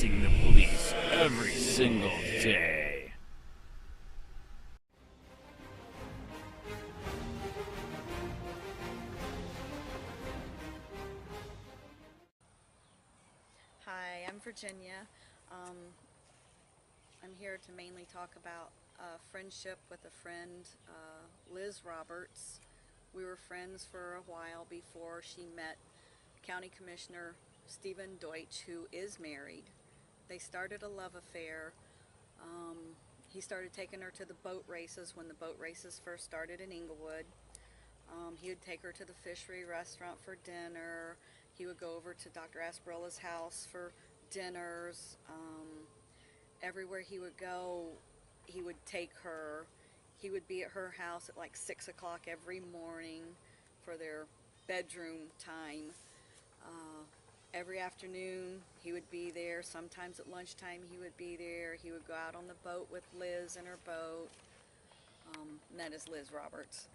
facing the police every single day. Hi, I'm Virginia. I'm here to mainly talk about friendship with a friend, Liz Roberts. We were friends for a while before she met County Commissioner Stephen Deutsch, who is married. They started a love affair. He started taking her to the boat races when the boat races first started in Inglewood. He would take her to the fishery restaurant for dinner. He would go over to Dr. Asperella's house for dinners. Everywhere he would go, he would take her. He would be at her house at like 6 o'clock every morning for their bedroom time. Every afternoon he would be there. Sometimes at lunchtime he would be there. He would go out on the boat with Liz in her boat. And that is Liz Roberts.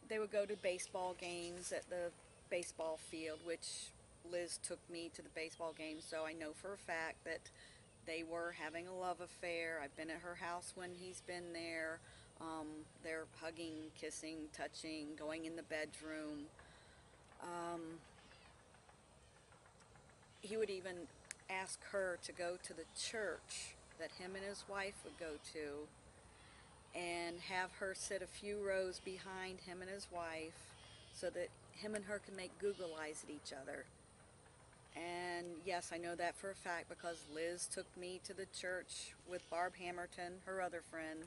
They would go to baseball games at the baseball field, which Liz took me to the baseball game, so I know for a fact that they were having a love affair. I've been at her house when he's been there. They're hugging, kissing, touching, going in the bedroom. He would even ask her to go to the church that him and his wife would go to and have her sit a few rows behind him and his wife so that him and her could make Google eyes at each other. And yes, I know that for a fact because Liz took me to the church with Barb Hamilton, her other friend,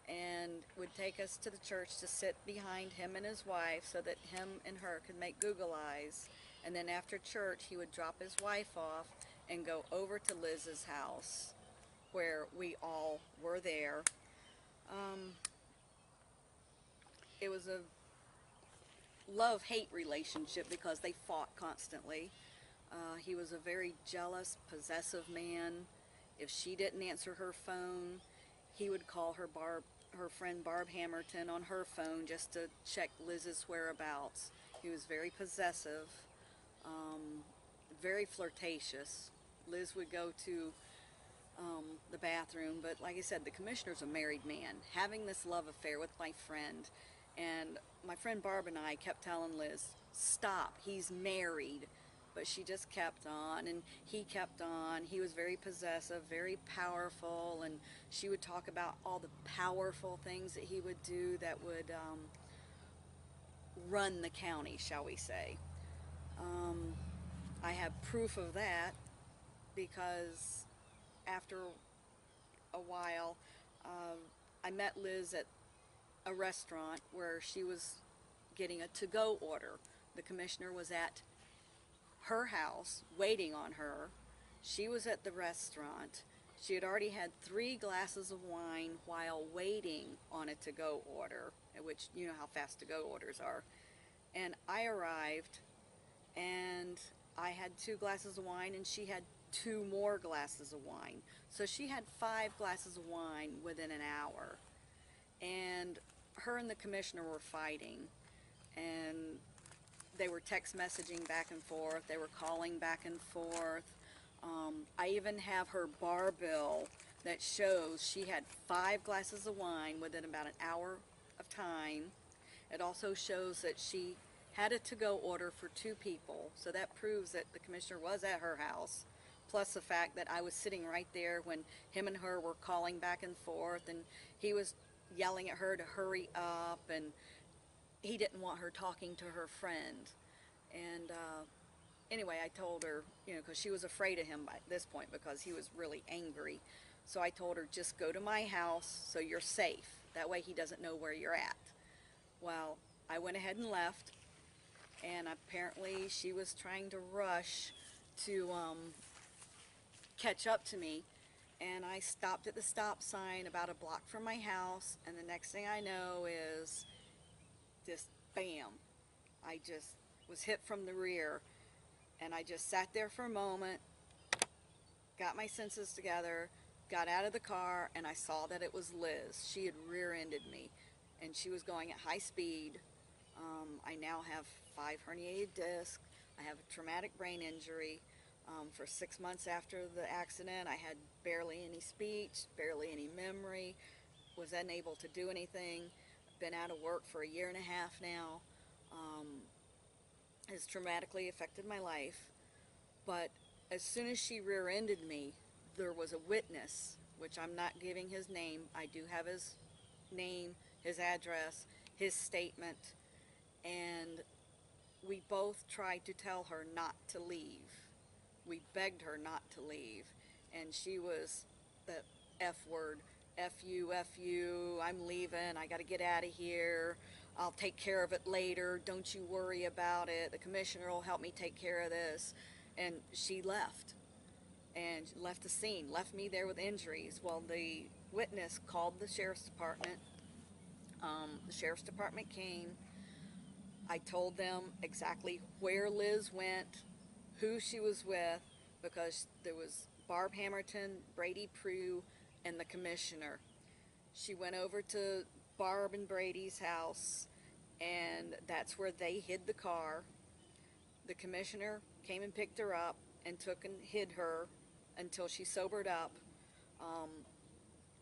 and would take us to the church to sit behind him and his wife so that him and her could make Google eyes. And then after church, he would drop his wife off and go over to Liz's house where we all were there. It was a love-hate relationship because they fought constantly. He was a very jealous, possessive man. If she didn't answer her phone, he would call her friend Barb Hamilton on her phone just to check Liz's whereabouts. He was very possessive, very flirtatious. Liz would go to the bathroom, but like I said, the commissioner's a married man, having this love affair with my friend. And my friend Barb and I kept telling Liz, stop, he's married. But she just kept on, and he kept on. He was very possessive, very powerful, and she would talk about all the powerful things that he would do that would run the county, shall we say. I have proof of that because after a while, I met Liz at a restaurant where she was getting a to-go order. The commissioner was at her house waiting on her. She was at the restaurant. She had already had 3 glasses of wine while waiting on a to-go order, which you know how fast to-go orders are. And I arrived and I had 2 glasses of wine and she had 2 more glasses of wine. So she had 5 glasses of wine within an hour. And her and the commissioner were fighting, and they were text messaging back and forth. They were calling back and forth. I even have her bar bill that shows she had 5 glasses of wine within about an hour of time. It also shows that she had a to-go order for 2 people. So that proves that the commissioner was at her house. Plus the fact that I was sitting right there when him and her were calling back and forth, and he was yelling at her to hurry up, and he didn't want her talking to her friend. And anyway, I told her, you know, because she was afraid of him by this point because he was really angry. So I told her, just go to my house so you're safe. That way he doesn't know where you're at. Well, I went ahead and left, and apparently she was trying to rush to catch up to me. And I stopped at the stop sign about a block from my house, and the next thing I know is just bam, I just was hit from the rear. And I just sat there for a moment, got my senses together, got out of the car, and I saw that it was Liz. She had rear-ended me, and she was going at high speed. I now have 5 herniated discs. I have a traumatic brain injury. For 6 months after the accident, I had barely any speech, barely any memory, was unable to do anything. Been out of work for 1.5 years now. Has traumatically affected my life. But as soon as she rear-ended me, there was a witness, which I'm not giving his name. I do have his name, his address, his statement, and we both tried to tell her not to leave. We begged her not to leave, and she was the F word. F you, I'm leaving, I gotta get out of here, I'll take care of it later, don't you worry about it, the commissioner will help me take care of this. And she left, and left the scene, left me there with injuries. Well, the witness called the sheriff's department. The sheriff's department came. I told them exactly where Liz went, who she was with, because there was Barb Hamilton, Brady Prue, and the commissioner. She went over to Barb and Brady's house, and that's where they hid the car. The commissioner came and picked her up and took and hid her until she sobered up.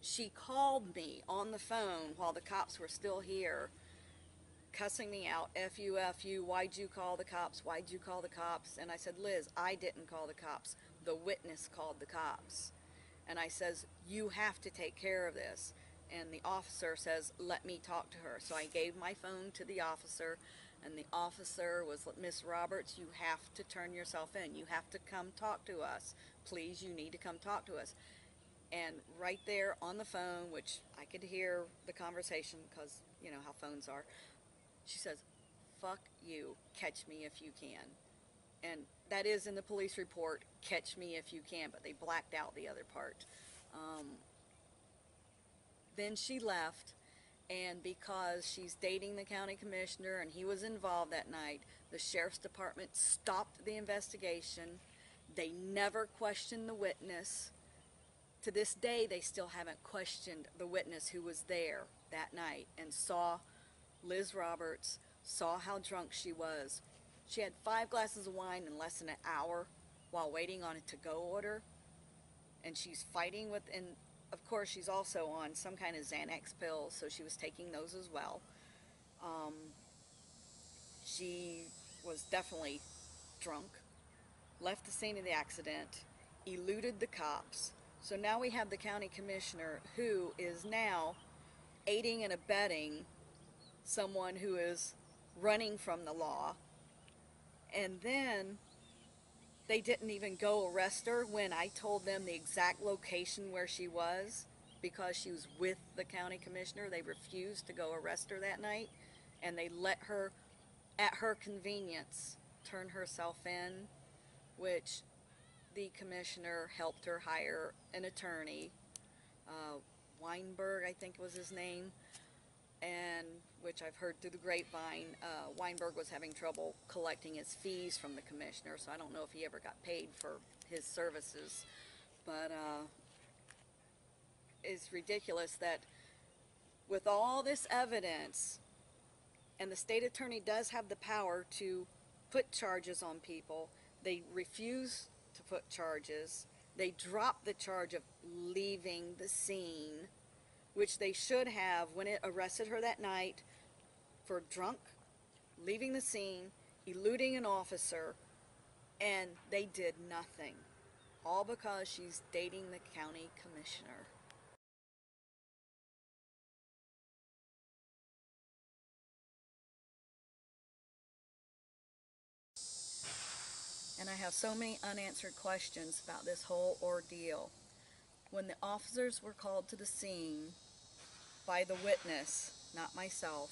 She called me on the phone while the cops were still here, cussing me out, F you, why'd you call the cops, why'd you call the cops? And I said, Liz, I didn't call the cops, the witness called the cops. And I says, you have to take care of this. And the officer says, let me talk to her. So I gave my phone to the officer, and the officer was, Miss Roberts, you have to turn yourself in, you have to come talk to us, please, you need to come talk to us. And right there on the phone, which I could hear the conversation because you know how phones are, she says, fuck you, catch me if you can. And that is in the police report, catch me if you can, but they blacked out the other part. Then she left, and because she's dating the county commissioner and he was involved that night, the sheriff's department stopped the investigation. They never questioned the witness. To this day, they still haven't questioned the witness who was there that night and saw Liz Roberts, saw how drunk she was. She had 5 glasses of wine in less than an hour while waiting on a to-go order, and she's fighting with, and of course she's also on some kind of Xanax pills, so she was taking those as well. She was definitely drunk, left the scene of the accident, eluded the cops. So now we have the county commissioner who is now aiding and abetting someone who is running from the law. And then they didn't even go arrest her when I told them the exact location where she was because she was with the county commissioner. They refused to go arrest her that night, and they let her, at her convenience, turn herself in, which the commissioner helped her hire an attorney, Weinberg, I think was his name, and which I've heard through the grapevine, Weinberg was having trouble collecting his fees from the commissioner, so I don't know if he ever got paid for his services. But it's ridiculous that with all this evidence, and the state attorney does have the power to put charges on people, they refuse to put charges. They drop the charge of leaving the scene, which they should have when it arrested her that night for drunk, leaving the scene, eluding an officer, and they did nothing. All because she's dating the county commissioner. And I have so many unanswered questions about this whole ordeal. When the officers were called to the scene by the witness, not myself,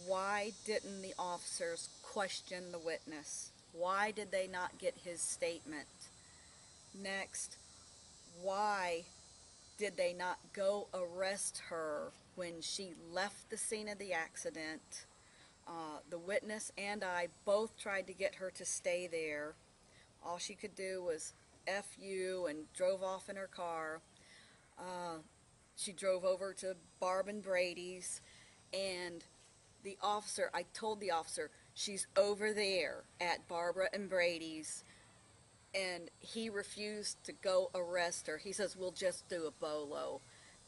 why didn't the officers question the witness? Why did they not get his statement? Next, why did they not go arrest her when she left the scene of the accident? The witness and I both tried to get her to stay there. All she could do was F you and drove off in her car. She drove over to Barb and Brady's, and the officer, I told the officer, she's over there at Barbara and Brady's. and he refused to go arrest her. He says, we'll just do a bolo.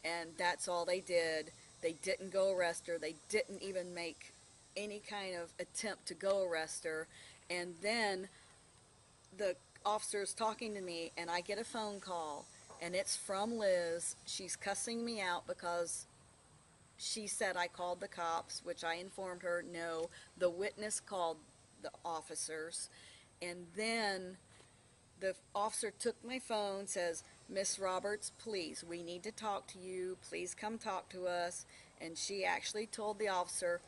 And that's all they did. They didn't go arrest her. They didn't even make any kind of attempt to go arrest her. And then the officer's talking to me, and I get a phone call, and it's from Liz. She's cussing me out because she said I called the cops, which I informed her, no, the witness called the officers. And then the officer took my phone, says, Miss Roberts, please, we need to talk to you. Please come talk to us. And she actually told the officer,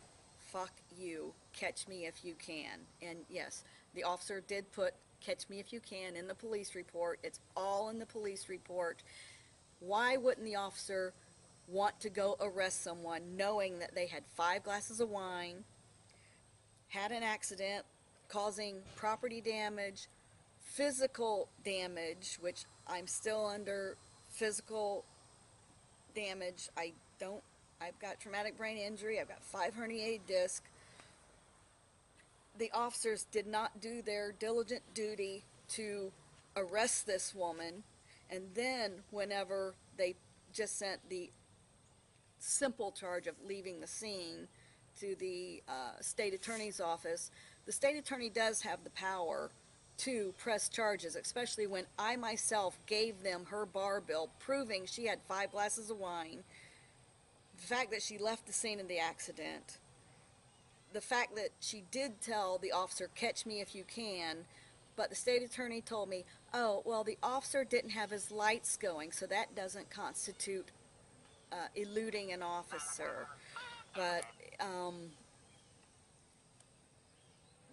fuck you, catch me if you can. And yes, the officer did put catch me if you can in the police report. It's all in the police report. Why wouldn't the officer want to go arrest someone knowing that they had 5 glasses of wine, had an accident causing property damage, physical damage, which I'm still under physical damage. I've got traumatic brain injury, I've got 5 herniated discs. The officers did not do their diligent duty to arrest this woman, and then whenever they just sent the simple charge of leaving the scene to the state attorney's office, the state attorney does have the power to press charges, especially when I myself gave them her bar bill proving she had 5 glasses of wine, the fact that she left the scene of the accident, the fact that she did tell the officer, catch me if you can, but the state attorney told me, oh, well, the officer didn't have his lights going, so that doesn't constitute eluding an officer. But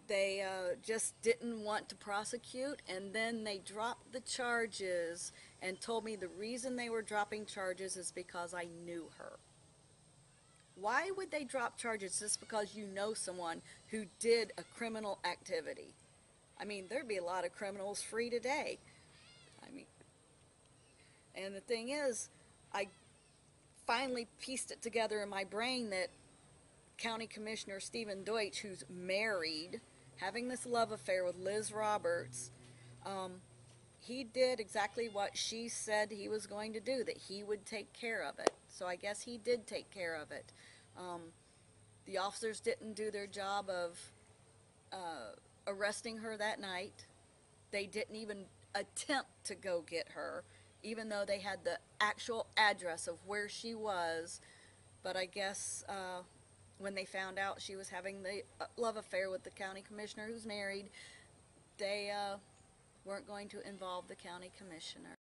they just didn't want to prosecute, and then they dropped the charges and told me the reason they were dropping charges is because I knew her. Why would they drop charges just because you know someone who did a criminal activity? I mean, there'd be a lot of criminals free today. I mean, and the thing is, I finally pieced it together in my brain that County Commissioner Stephen Deutsch, who's married, having this love affair with Liz Roberts, he did exactly what she said he was going to do, that he would take care of it. So I guess he did take care of it. The officers didn't do their job of arresting her that night. They didn't even attempt to go get her, even though they had the actual address of where she was. But I guess when they found out she was having the love affair with the county commissioner who's married, they weren't going to involve the county commissioner.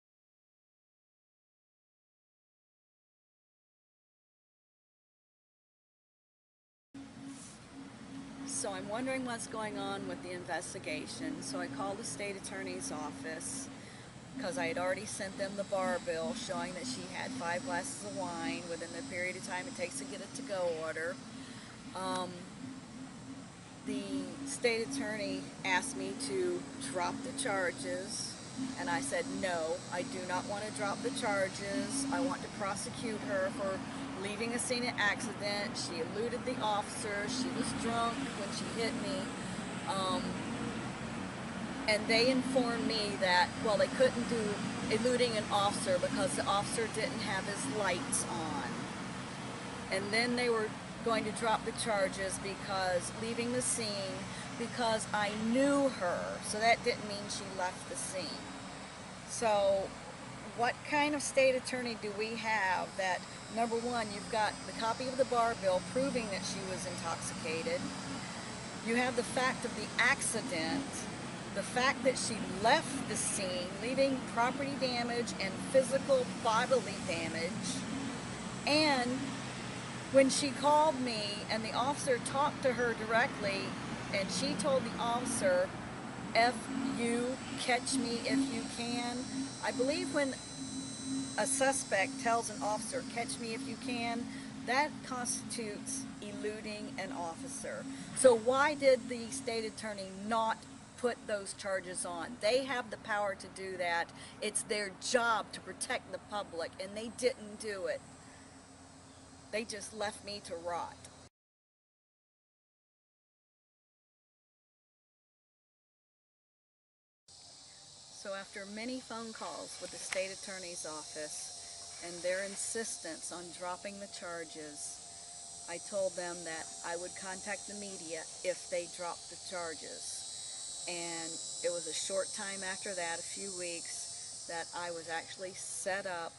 So I'm wondering what's going on with the investigation. So I called the state attorney's office because I had already sent them the bar bill showing that she had 5 glasses of wine within the period of time it takes to get a to-go order. The state attorney asked me to drop the charges, and I said no, I do not want to drop the charges. I want to prosecute her for leaving a scene of accident. She eluded the officer. She was drunk when she hit me. And they informed me that, well, they couldn't do eluding an officer because the officer didn't have his lights on. And then they were going to drop the charges because leaving the scene, because I knew her. So that didn't mean she left the scene. So what kind of state attorney do we have that, number one, you've got the copy of the bar bill proving that she was intoxicated. You have the fact of the accident, the fact that she left the scene, leaving property damage and physical bodily damage. And when she called me and the officer talked to her directly, and she told the officer, F you, catch me if you can. I believe when a suspect tells an officer, catch me if you can, that constitutes eluding an officer. So why did the state attorney not put those charges on? They have the power to do that. It's their job to protect the public, and they didn't do it. They just left me to rot. So after many phone calls with the state attorney's office and their insistence on dropping the charges, I told them that I would contact the media if they dropped the charges. And it was a short time after that, a few weeks, that I was actually set up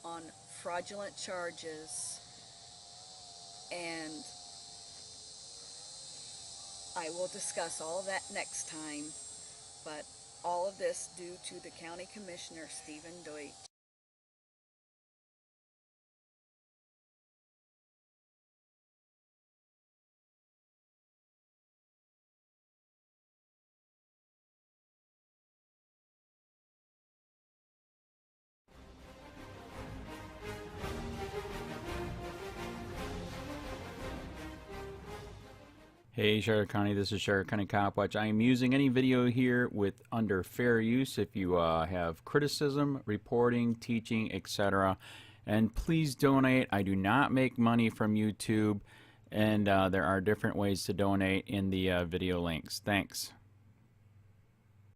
on fraudulent charges, and I will discuss all of that next time, but all of this due to the County Commissioner, Stephen Deutsch. Hey Charlotte County, this is Charlotte County COPWATCH. I am using any video here with under fair use if you have criticism, reporting, teaching, etc. And please donate. I do not make money from YouTube, and there are different ways to donate in the video links. Thanks.